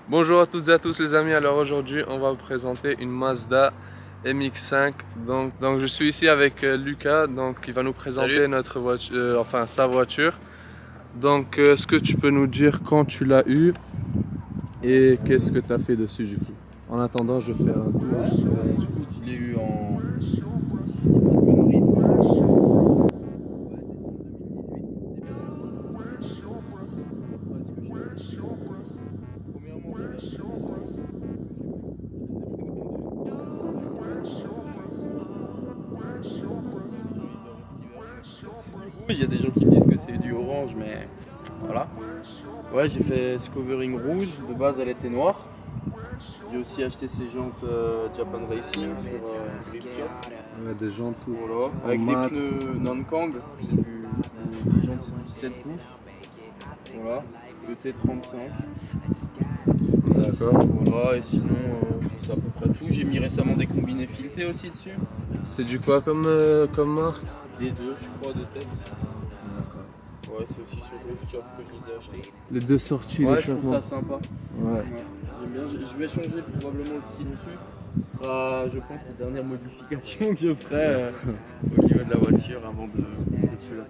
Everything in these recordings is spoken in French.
Bonjour à toutes et à tous les amis, alors aujourd'hui on va vous présenter une Mazda MX-5. Donc je suis ici avec Lucas, donc il va nous présenter Salut. notre voiture, sa voiture. Donc est-ce que tu peux nous dire quand tu l'as eu et qu'est-ce que tu as fait dessus du coup? En attendant je fais un tour. Je l'ai eu en... Il y a des gens qui me disent que c'est du orange, mais voilà. Ouais, j'ai fait ce covering rouge. De base, elle était noire. J'ai aussi acheté ces jantes Japan Racing sur Ouais, des jantes voilà. Avec des pneus Nankang. C'est des jantes, c'est du 17 pouces. Voilà, le T35. D'accord. Voilà, et sinon, c'est à peu près tout. J'ai mis récemment des combinés filetés aussi dessus. C'est du quoi comme marque? D2, je crois, de tête. Ouais, c'est aussi sur Drift Shop que je les ai achetés. Les deux sorties, Ouais, les je trouve ça sympa. Ouais. Ouais, j'aime bien. Je vais changer probablement le style dessus. Ce sera, je pense, la dernière modification que je ferai au niveau de la voiture avant de celui-là.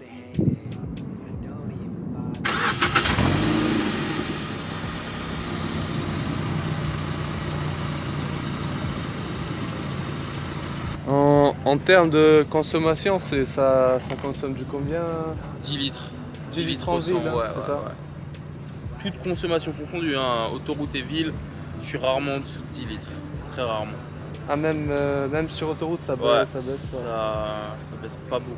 En termes de consommation, ça consomme du combien? 10 litres. 10 litres en ville, ouais, c'est ça? Ouais. Toute consommation confondue, hein, autoroute et ville, je suis rarement en dessous de 10 litres. Très rarement. Ah, même sur autoroute, ça baisse, Ouais, ça baisse pas. Ça baisse pas beaucoup.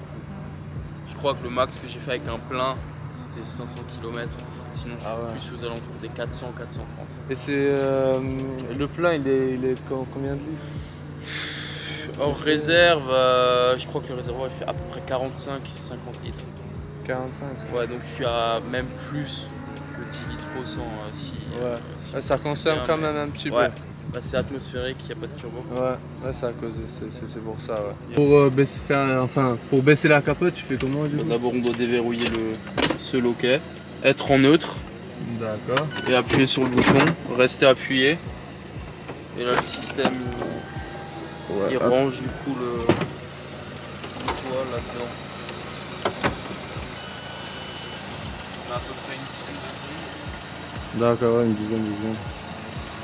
Je crois que le max que j'ai fait avec un plein, c'était 500 km. Sinon, je suis plus aux alentours des 400, 430. Et c'est le plein, il est combien de litres? Hors réserve, je crois que le réservoir il fait à peu près 45-50 litres. 45. Ouais, donc je suis à même plus que 10 litres au 100 si, Ouais, ça consomme quand même un petit peu. Bah, c'est atmosphérique, il n'y a pas de turbo. Ouais, c'est à cause c'est pour ça. Ouais. Pour baisser la capote, tu fais comment du coup? D'abord, on doit déverrouiller ce loquet, être en neutre. D'accord. Et appuyer sur le bouton, rester appuyé. Et là, le système il range du coup le toit là-dedans. On a à peu près une dizaine de lignes. D'accord, ouais, une dizaine.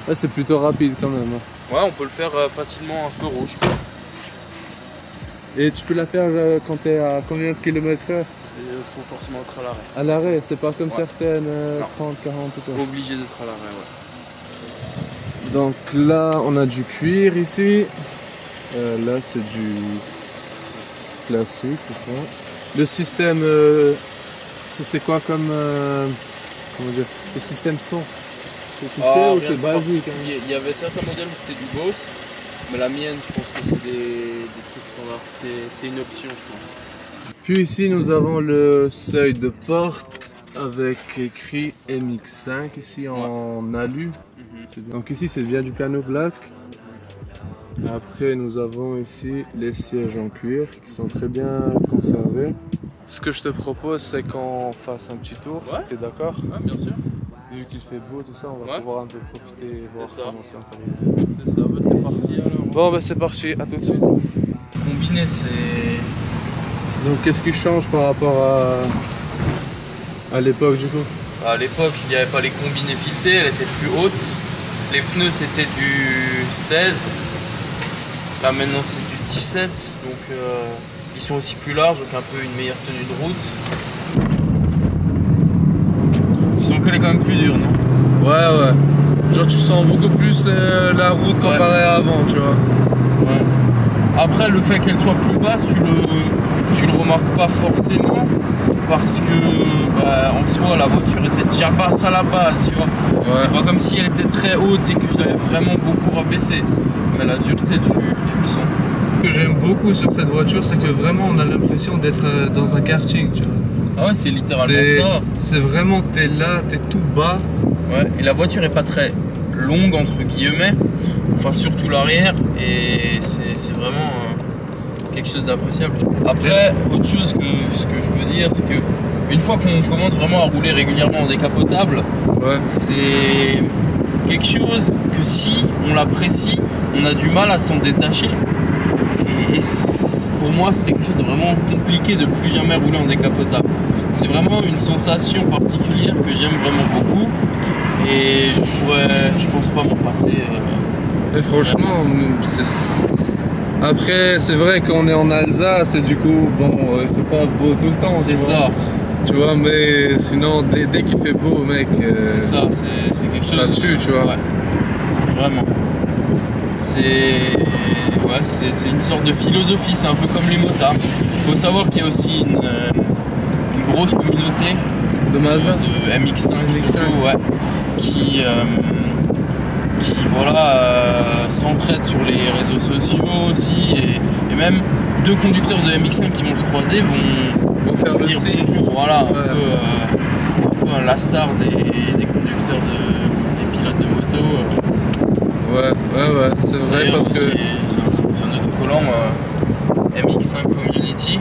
Ouais, c'est plutôt rapide quand même. Hein. Ouais, on peut le faire facilement à feu rouge. Et tu peux la faire quand tu es à combien de km/h? Il faut forcément être à l'arrêt. À l'arrêt, c'est pas comme certaines 30, 40 ou quoi? Obligé d'être à l'arrêt, ouais. Donc là, on a du cuir ici. Là, c'est du classique, c'est ça. Le système, c'est quoi comme... comment dire? Le système son? C'est tout fait ou c'est basique? Il y avait certains modèles où c'était du Boss, mais la mienne, je pense que c'est des trucs standards. C'était une option, je pense. Puis ici, nous avons le seuil de porte avec écrit MX5 ici en alu. Donc ici, c'est bien du piano black. Après, nous avons ici les sièges en cuir qui sont très bien conservés. Ce que je te propose, c'est qu'on fasse un petit tour, si tu es d'accord? Ouais, bien sûr. Vu qu'il fait beau, tout ça, on va pouvoir un peu profiter et voir comment c'est encore. C'est ça, bah, c'est parti alors. Bon, bah c'est parti, à tout de suite. Combiné, c'est... Donc, qu'est-ce qui change par rapport à l'époque du coup? À l'époque, il n'y avait pas les combinés filetés, elle était plus haute. Les pneus, c'était du 16. Là, maintenant, c'est du 17. Donc, ils sont aussi plus larges, donc un peu une meilleure tenue de route. Tu sens qu'elle est quand même plus dure, non? Ouais. Genre, tu sens beaucoup plus la route comparée à avant, tu vois. Ouais. Après, le fait qu'elle soit plus basse, tu le remarques pas forcément. Parce que, en soi, la voiture était déjà basse à la base, tu vois. Ouais. C'est pas comme si elle était très haute et que je l'avais vraiment beaucoup rabaissée. Mais la dureté, tu le sens. Ce que j'aime beaucoup sur cette voiture, c'est que vraiment on a l'impression d'être dans un karting, tu vois. Ah ouais, c'est littéralement ça. C'est vraiment, t'es là, t'es tout bas. Ouais, et la voiture est pas très longue, entre guillemets. Enfin, surtout l'arrière. Et c'est vraiment quelque chose d'appréciable. Après, autre chose ce que je peux dire, c'est que une fois qu'on commence vraiment à rouler régulièrement en décapotable, c'est quelque chose que si on l'apprécie, on a du mal à s'en détacher. Et pour moi, ce serait quelque chose de vraiment compliqué de plus jamais rouler en décapotable. C'est vraiment une sensation particulière que j'aime vraiment beaucoup. Et je pense pas m'en passer. Et franchement, après, c'est vrai qu'on est en Alsace et du coup, bon, il fait pas beau tout le temps. C'est ça. Tu vois, mais sinon, dès qu'il fait beau, mec. C'est ça, c'est quelque chose. Ça tue, tu vois. Ouais. Vraiment. C'est une sorte de philosophie, c'est un peu comme les motards. Il faut savoir qu'il y a aussi une grosse communauté de Mazda, de MX5, surtout, ouais, qui voilà, s'entraident sur les réseaux sociaux aussi, et même deux conducteurs de MX5 qui vont se croiser vont faire le dire bonjour, voilà, un peu un lastar des conducteurs des pilotes de moto. Ouais, c'est vrai parce que j'ai un autocollant MX5 Community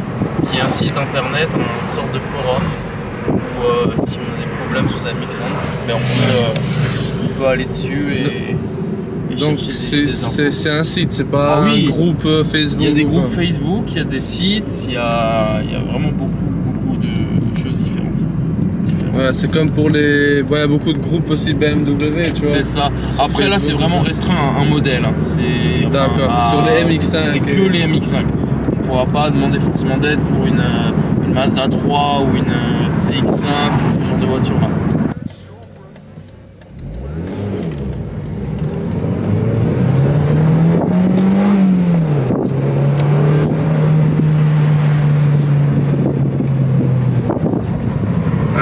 qui est un site internet, une sorte de forum où si on a des problèmes sur sa MX5, ben on peut aller dessus et donc c'est un site, c'est pas un groupe Facebook. Il y a des groupes Facebook, il y a des sites, il y a vraiment beaucoup de choses différentes. Ouais, c'est comme pour les. Ouais, beaucoup de groupes aussi BMW, tu vois. C'est ça. Après Facebook, là, c'est vraiment restreint à un modèle. D'accord. Sur les MX5. C'est que les MX5. On ne pourra pas demander forcément d'aide pour une Mazda 3 ou une CX5 ou ce genre de voiture là.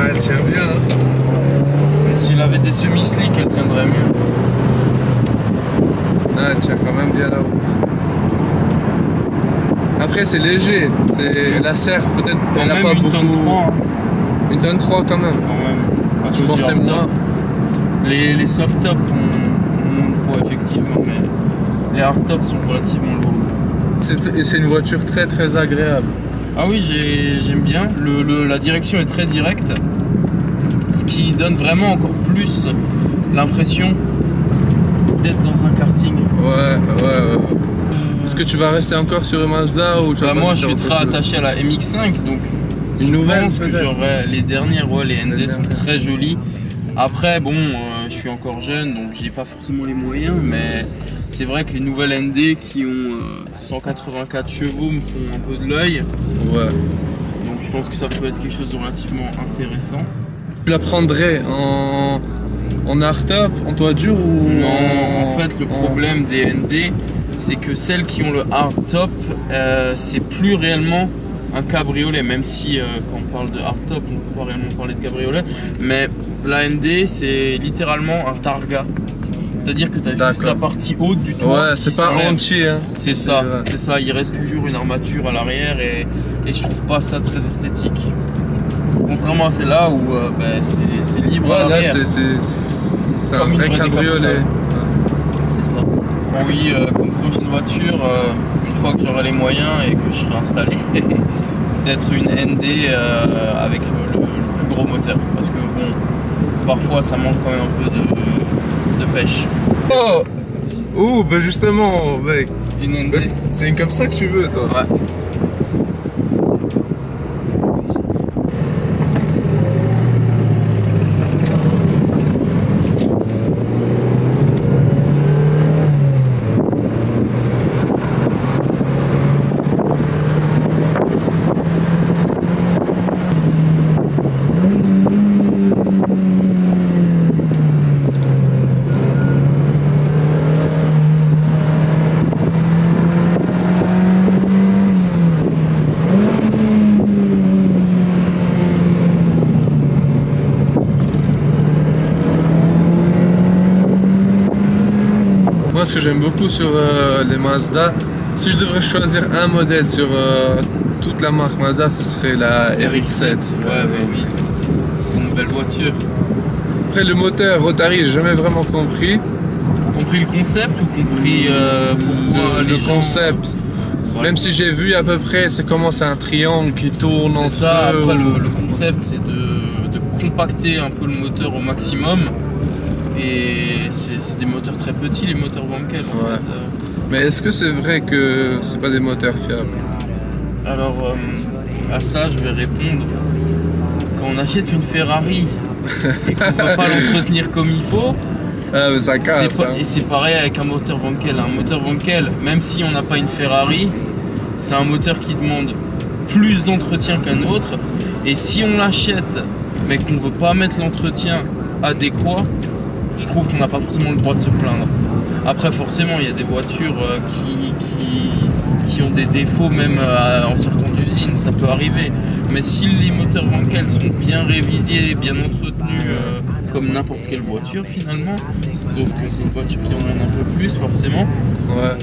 Elle tient bien. Mais s'il avait des semi-slick, elle tiendrait mieux. Ah, elle tient quand même bien là-haut. Après, c'est léger. La serre, peut-être, elle n'a pas beaucoup. Tonne 3, hein. Une tonne 3 quand même. Je pensais moins. Les soft tops ont le poids, effectivement, mais les hard tops sont relativement lourds. C'est une voiture très très agréable. Ah oui, j'aime bien. La direction est très directe, ce qui donne vraiment encore plus l'impression d'être dans un karting. Ouais. Est-ce que tu vas rester encore sur une Mazda ou tu vas moi, je suis très attaché à la MX5, donc une nouvelle. Je pense que j'aurai les dernières. Ouais, les ND sont très jolies. Après, bon, je suis encore jeune, donc j'ai pas forcément les moyens, mais c'est vrai que les nouvelles ND qui ont 184 chevaux me font un peu de l'œil. Ouais. Donc je pense que ça peut être quelque chose de relativement intéressant. Tu la prendrais en hardtop, en toit dur ou Non, en fait le problème des ND, c'est que celles qui ont le hardtop, c'est plus réellement un cabriolet, même si quand on parle de hardtop, on ne peut pas réellement parler de cabriolet, mais la ND c'est littéralement un targa. C'est-à-dire que tu as juste la partie haute du toit. Ouais, c'est pas entier. Hein. C'est ça, il reste toujours une armature à l'arrière et je trouve pas ça très esthétique. Contrairement à celle-là où c'est libre à l'arrière. C'est un vrai cabriolet. C'est ça. Bon, oui, comme prochaine voiture, une fois que j'aurai les moyens et que je serai installé, peut-être une ND avec le plus gros moteur. Parce que bon, parfois ça manque quand même un peu de pêche. Oh bah justement, mec. Une ND. C'est comme ça que tu veux, toi. Ouais. Moi, ce que j'aime beaucoup sur les Mazda, si je devrais choisir un modèle sur toute la marque Mazda, ce serait la RX-7. Ouais, mais oui, c'est une belle voiture. Après, le moteur Rotary, j'ai jamais vraiment compris. Compris le concept ou compris pourquoi le concept. Voilà. Même si j'ai vu à peu près, c'est comment c'est un triangle qui tourne en ça. feu. Après, le concept, c'est de compacter un peu le moteur au maximum. Et c'est des moteurs très petits, les moteurs Wankel en fait. Mais est-ce que c'est vrai que c'est pas des moteurs fiables? Alors, à ça, je vais répondre. Quand on achète une Ferrari et qu'on ne va pas l'entretenir comme il faut, ah, mais ça casse. et c'est pareil avec un moteur Wankel. Un moteur Wankel, même si on n'a pas une Ferrari, c'est un moteur qui demande plus d'entretien qu'un autre. Et si on l'achète, mais qu'on ne veut pas mettre l'entretien adéquat, je trouve qu'on n'a pas forcément le droit de se plaindre. Après, forcément, il y a des voitures qui ont des défauts, même en sortant d'usine, ça peut arriver. Mais si les moteurs Wankel sont bien révisés, bien entretenus, comme n'importe quelle voiture finalement, sauf que c'est une voiture qui en a un peu plus, forcément. Ouais.